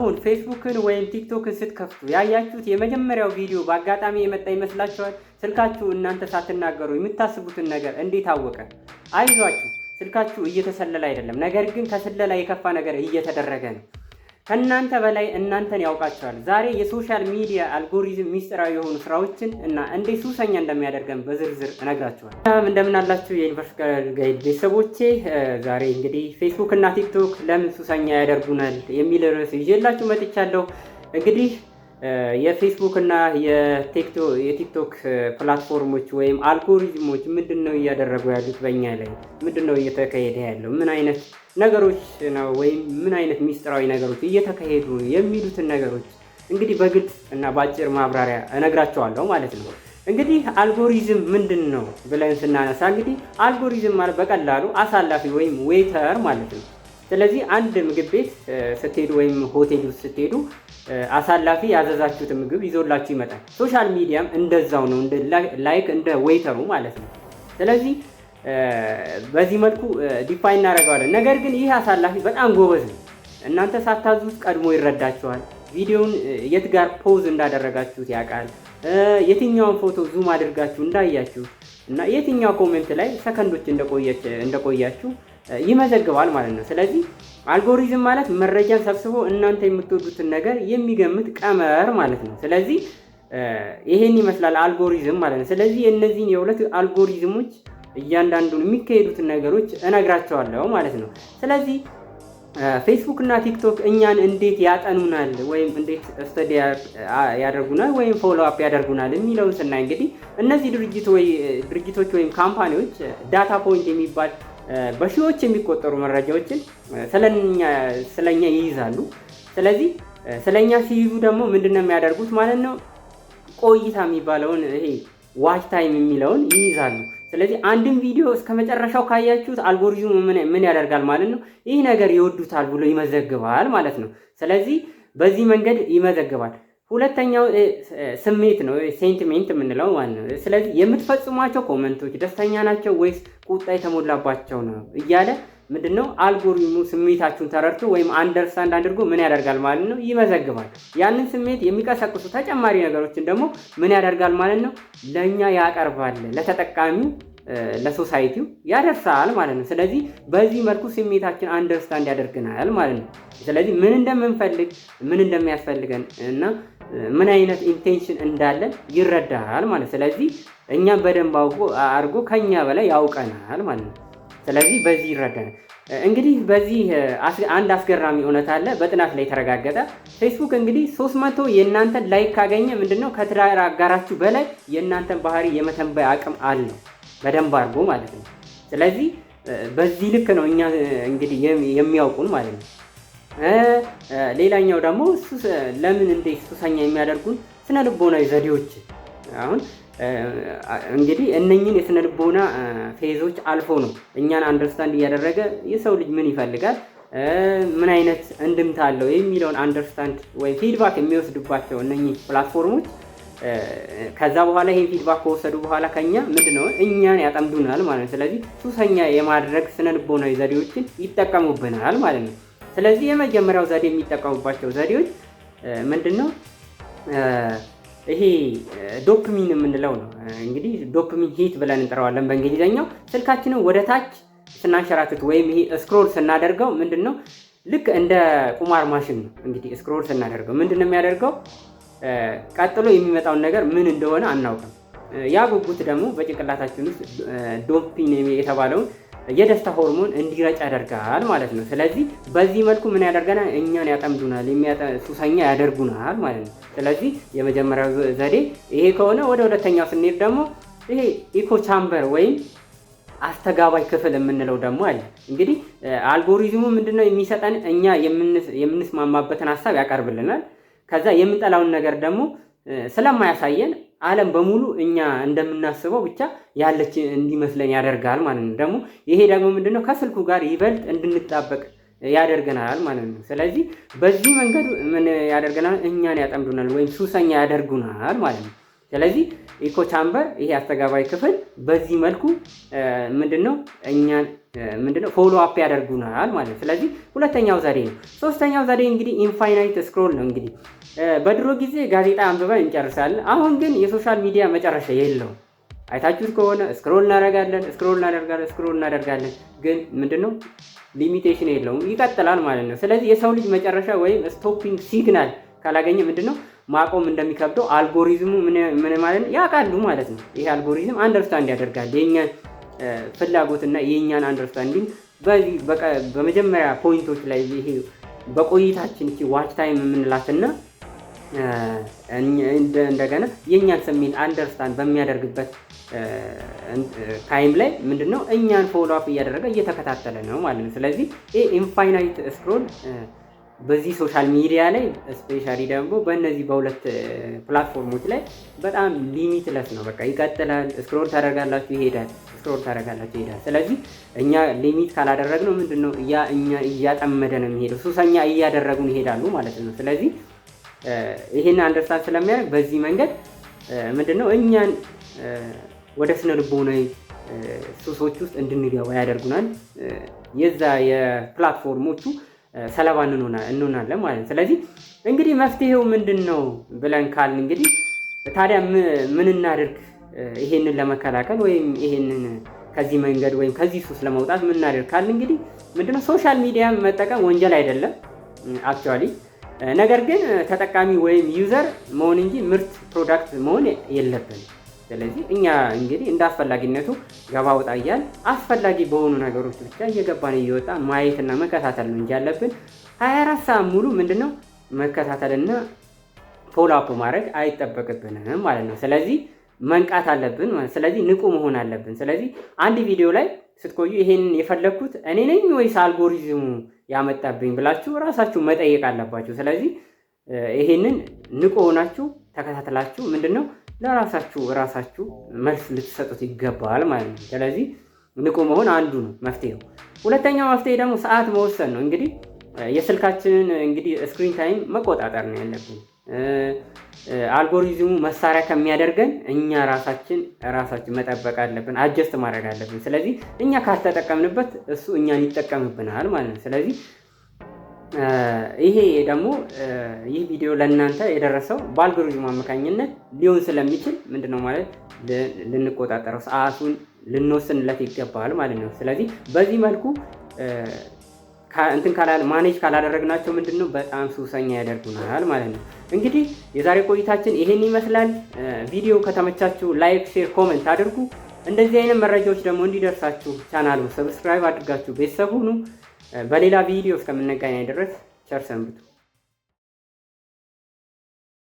አሁን ፌስቡክን ወይም ቲክቶክን ስትከፍቱ ያያችሁት የመጀመሪያው ቪዲዮ በአጋጣሚ የመጣ ይመስላችኋል? ስልካችሁ እናንተ ሳትናገሩ የምታስቡትን ነገር እንዴት አወቀ? አይዟችሁ፣ ስልካችሁ እየተሰለለ አይደለም። ነገር ግን ከስለላ የከፋ ነገር እየተደረገ ነው። ከእናንተ በላይ እናንተን ያውቃችኋል። ዛሬ የሶሻል ሚዲያ አልጎሪዝም ሚስጥራዊ የሆኑ ስራዎችን እና እንዴት ሱሰኛ እንደሚያደርገን በዝርዝር እነግራችኋለሁ። እንደምን አላችሁ የዩኒቨርሲቲ ጋይድ ቤተሰቦቼ? ዛሬ እንግዲህ ፌስቡክ እና ቲክቶክ ለምን ሱሰኛ ያደርጉናል የሚል ርዕስ ይዤላችሁ መጥቻለሁ። እንግዲህ የፌስቡክ እና የቲክቶክ ፕላትፎርሞች ወይም አልጎሪዝሞች ምንድነው እያደረጉ ያሉት? በእኛ ላይ ምንድነው እየተካሄደ ያለው? ምን አይነት ነገሮች ነው ወይም ምን አይነት ሚስጥራዊ ነገሮች እየተካሄዱ የሚሉትን ነገሮች እንግዲህ በግልጽ እና በአጭር ማብራሪያ እነግራቸዋለሁ ማለት ነው። እንግዲህ አልጎሪዝም ምንድን ነው ብለን ስናነሳ እንግዲህ አልጎሪዝም ማለት በቀላሉ አሳላፊ ወይም ዌይተር ማለት ነው። ስለዚህ አንድ ምግብ ቤት ስትሄዱ ወይም ሆቴል ውስጥ ስትሄዱ አሳላፊ ያዘዛችሁት ምግብ ይዞላችሁ ይመጣል። ሶሻል ሚዲያም እንደዛው ነው፣ እንደ ዌይተሩ ማለት ነው። ስለዚህ በዚህ መልኩ ዲፋይን እናደርገዋለን። ነገር ግን ይህ አሳላፊ በጣም ጎበዝ ነው። እናንተ ሳታዙት ቀድሞ ይረዳችኋል። ቪዲዮውን የት ጋር ፖዝ እንዳደረጋችሁት ያውቃል። የትኛውን ፎቶ ዙም አድርጋችሁ እንዳያችሁ እና የትኛው ኮሜንት ላይ ሰከንዶች እንደቆያችሁ ይመዘግባል ማለት ነው። ስለዚህ አልጎሪዝም ማለት መረጃን ሰብስቦ እናንተ የምትወዱትን ነገር የሚገምት ቀመር ማለት ነው። ስለዚህ ይሄን ይመስላል አልጎሪዝም ማለት ነው። ስለዚህ እነዚህን የሁለት አልጎሪዝሞች እያንዳንዱን የሚካሄዱትን ነገሮች እነግራቸዋለሁ ማለት ነው። ስለዚህ ፌስቡክ እና ቲክቶክ እኛን እንዴት ያጠኑናል ወይም እንዴት ስተዲ ያደርጉናል ወይም ፎሎ አፕ ያደርጉናል የሚለውን ስናይ እንግዲህ እነዚህ ድርጅቶች ወይም ካምፓኒዎች ዳታ ፖይንት የሚባል በሺዎች የሚቆጠሩ መረጃዎችን ስለኛ ይይዛሉ። ስለዚህ ስለኛ ሲይዙ ደግሞ ምንድነው የሚያደርጉት ማለት ነው? ቆይታ የሚባለውን ይሄ ዋች ታይም የሚለውን ይይዛሉ። ስለዚህ አንድን ቪዲዮ እስከ መጨረሻው ካያችሁት አልጎሪዝሙ ምን ያደርጋል ማለት ነው? ይህ ነገር ይወዱታል ብሎ ይመዘግባል ማለት ነው። ስለዚህ በዚህ መንገድ ይመዘግባል። ሁለተኛው ስሜት ነው፣ ሴንቲሜንት የምንለው ማለት ነው። ስለዚህ የምትፈጽሟቸው ኮመንቶች ደስተኛ ናቸው ወይስ ቁጣ የተሞላባቸው ነው እያለ ምንድነው አልጎሪዝሙ ስሜታችሁን ተረድቶ ወይም አንደርስታንድ አድርጎ ምን ያደርጋል ማለት ነው? ይመዘግባል። ያንን ስሜት የሚቀሰቅሱ ተጨማሪ ነገሮችን ደግሞ ምን ያደርጋል ማለት ነው? ለኛ ያቀርባል፣ ለተጠቃሚው ለሶሳይቲው ያደርሳል ማለት ነው። ስለዚህ በዚህ መልኩ ስሜታችን አንደርስታንድ ያደርግናል ማለት ነው። ስለዚህ ምን እንደምንፈልግ ምን እንደሚያስፈልገን እና ምን አይነት ኢንቴንሽን እንዳለን ይረዳል ማለት። ስለዚህ እኛም በደንብ አድርጎ ከኛ በላይ ያውቀናል ማለት ነው። ስለዚህ በዚህ ይረዳናል። እንግዲህ በዚህ አንድ አስገራሚ እውነት አለ፣ በጥናት ላይ የተረጋገጠ። ፌስቡክ እንግዲህ 300 የእናንተን ላይክ ካገኘ ምንድነው ከትዳር አጋራችሁ በላይ የእናንተን ባህሪ የመተንበይ አቅም አለው በደንብ አድርጎ ማለት ነው። ስለዚህ በዚህ ልክ ነው እኛ እንግዲህ የሚያውቁን ማለት ነው። ሌላኛው ደግሞ ለምን እንዴት ሱሰኛ የሚያደርጉን ስነ ልቦናዊ ዘዴዎች። አሁን እንግዲህ እነኝን የስነ ልቦና ፌዞች አልፎ ነው እኛን አንደርስታንድ እያደረገ የሰው ልጅ ምን ይፈልጋል፣ ምን አይነት እንድምታ አለው የሚለውን አንደርስታንድ ወይ ፊድባክ የሚወስድባቸው እነኚህ ፕላትፎርሞች ከዛ በኋላ ይሄን ፊድባክ ከወሰዱ በኋላ ከኛ ምንድነው እኛን ያጠምዱናል ማለት ነው። ስለዚህ ሱሰኛ የማድረግ ስነ ልቦናዊ ዘዴዎችን ይጠቀሙብናል ማለት ነው። ስለዚህ የመጀመሪያው ዘዴ የሚጠቀሙባቸው ዘዴዎች ምንድነው? ይሄ ዶፓሚን የምንለው ነው። እንግዲህ ዶፓሚን ሂት ብለን እንጠራዋለን በእንግሊዘኛው። ስልካችንን ወደ ታች ስናንሸራትት ወይም ይሄ ስክሮል ስናደርገው ምንድነው ልክ እንደ ቁማር ማሽን ነው። እንግዲህ ስክሮል ስናደርገው ምንድነው የሚያደርገው? ቀጥሎ የሚመጣውን ነገር ምን እንደሆነ አናውቅም። ያ ጉጉት ደግሞ በጭንቅላታችን ውስጥ ዶፓሚን የተባለውን የደስታ ሆርሞን እንዲረጭ ያደርጋል ማለት ነው። ስለዚህ በዚህ መልኩ ምን ያደርገናል? እኛን ያጠምዱናል፣ ሱሰኛ ያደርጉናል ማለት ነው። ስለዚህ የመጀመሪያው ዘዴ ይሄ ከሆነ ወደ ሁለተኛው ስንሄድ ደግሞ ይሄ ኢኮ ቻምበር ወይም አስተጋባይ ክፍል የምንለው ደግሞ አለ። እንግዲህ አልጎሪዝሙ ምንድነው የሚሰጠን? እኛ የምንስማማበትን ሀሳብ ያቀርብልናል። ከዛ የምንጠላውን ነገር ደግሞ ስለማያሳየን ዓለም በሙሉ እኛ እንደምናስበው ብቻ ያለች እንዲመስለን ያደርጋል ማለት ነው። ደግሞ ይሄ ደግሞ ምንድነው ከስልኩ ጋር ይበልጥ እንድንጣበቅ ያደርገናል ማለት ነው። ስለዚህ በዚህ መንገድ ምን ያደርገናል? እኛን ያጠምዱናል ወይም ሱሰኛ ያደርጉናል ማለት ነው። ስለዚህ ኢኮ ቻምበር ይሄ አስተጋባይ ክፍል በዚህ መልኩ ምንድነው እኛን ምንድነው ፎሎ አፕ ያደርጉናል ማለት ነው። ስለዚህ ሁለተኛው ዘዴ ነው። ሶስተኛው ዘዴ እንግዲህ ኢንፋይናይት ስክሮል ነው። እንግዲህ በድሮ ጊዜ ጋዜጣ አንብበን እንጨርሳለን። አሁን ግን የሶሻል ሚዲያ መጨረሻ የለውም። አይታችሁት ከሆነ ስክሮል እናደርጋለን፣ ግን ምንድነው ሊሚቴሽን የለውም፣ ይቀጥላል ማለት ነው። ስለዚህ የሰው ልጅ መጨረሻ ወይም ስቶፒንግ ሲግናል ካላገኘ ምንድነው ማቆም እንደሚከብደው አልጎሪዝሙ ምን ማለት ነው ያውቃሉ ማለት ነው። ይሄ አልጎሪዝም አንደርስታንድ ያደርጋል የኛን ፍላጎትና የኛን አንደርስታንዲንግ በመጀመሪያ ፖይንቶች ላይ ይሄ በቆይታችን እቺ ዋች ታይም የምንላትና እንደገና የኛን ስሜት አንደርስታንድ በሚያደርግበት ታይም ላይ ምንድነው እኛን ፎሎ አፕ እያደረገ እየተከታተለ ነው ማለት ነው። ስለዚህ ይሄ ኢንፋይናይት ስክሮል በዚህ ሶሻል ሚዲያ ላይ ስፔሻሊ ደግሞ በእነዚህ በሁለት ፕላትፎርሞች ላይ በጣም ሊሚትለስ ነው። በቃ ይቀጥላል። ስክሮል ታደርጋላችሁ ይሄዳል። ስለዚህ እኛ ሊሚት ካላደረግነው ምንድነው እኛ እያጠመደ ነው የሚሄደው፣ ሱሰኛ እያደረጉን ይሄዳሉ ማለት ነው። ስለዚህ ይሄን አንደርስታንድ ስለሚያደርግ በዚህ መንገድ ምንድነው እኛን ወደ ስነ ልቦናዊ ሱሶች ውስጥ እንድንገባ ያደርጉናል። የዛ የፕላትፎርሞቹ ሰለባ እንሆናለን ማለት ነው። ስለዚህ እንግዲህ መፍትሄው ምንድነው ብለን ካልን እንግዲህ ታዲያ ምን እናድርግ ይሄንን ለመከላከል ወይም ይሄንን ከዚህ መንገድ ወይም ከዚህ ሱስ ለመውጣት ምን እናድርግ ካልን እንግዲህ ምንድነው ሶሻል ሚዲያ መጠቀም ወንጀል አይደለም አክቹአሊ። ነገር ግን ተጠቃሚ ወይም ዩዘር መሆን እንጂ ምርት ፕሮዳክት መሆን የለብንም። ስለዚህ እኛ እንግዲህ እንደ አስፈላጊነቱ ገባ ወጣ እያልን አስፈላጊ በሆኑ ነገሮች ብቻ እየገባን እየወጣን ማየትና መከታተል ነው እንጂ ያለብን 24 ሰዓት ሙሉ ምንድነው መከታተልና ፎሎ አፕ ማድረግ አይጠበቅብንም ማለት ነው። ስለዚህ መንቃት አለብን ማለት ስለዚህ ንቁ መሆን አለብን። ስለዚህ አንድ ቪዲዮ ላይ ስትቆዩ ይሄን የፈለኩት እኔ ነኝ ወይስ አልጎሪዝሙ ያመጣብኝ ብላችሁ ራሳችሁ መጠየቅ አለባችሁ። ስለዚህ ይሄንን ንቁ ሆናችሁ ተከታተላችሁ ምንድነው ለራሳችሁ መልስ ልትሰጡት ይገባል ማለት ነው። ስለዚህ ንቁ መሆን አንዱ ነው መፍትሄው። ሁለተኛው መፍትሄ ደግሞ ሰዓት መወሰን ነው። እንግዲህ የስልካችንን እንግዲህ ስክሪን ታይም መቆጣጠር ነው ያለብን። አልጎሪዝሙ መሳሪያ ከሚያደርገን እኛ ራሳችን መጠበቅ አለብን፣ አጀስት ማድረግ አለብን። ስለዚህ እኛ ካልተጠቀምንበት እሱ እኛን ይጠቀምብናል ማለት ነው። ስለዚህ ይሄ ደግሞ ይህ ቪዲዮ ለእናንተ የደረሰው በአልጎሪዝሙ አማካኝነት ሊሆን ስለሚችል ምንድነው ማለት ልንቆጣጠረው ሰዓቱን ልንወስንለት ይገባል ማለት ነው። ስለዚህ በዚህ መልኩ ማኔጅ ካላደረግናቸው ምንድነው በጣም ሱሰኛ ያደርጉናል ማለት ነው። እንግዲህ የዛሬ ቆይታችን ይሄን ይመስላል። ቪዲዮ ከተመቻችሁ ላይክ፣ ሼር፣ ኮሜንት አድርጉ። እንደዚህ አይነት መረጃዎች ደግሞ እንዲደርሳችሁ ቻናሉን ሰብስክራይብ አድርጋችሁ ቤተሰብ ሁኑ። በሌላ ቪዲዮ እስከምንገናኝ ድረስ ቸር ሰንብቱ።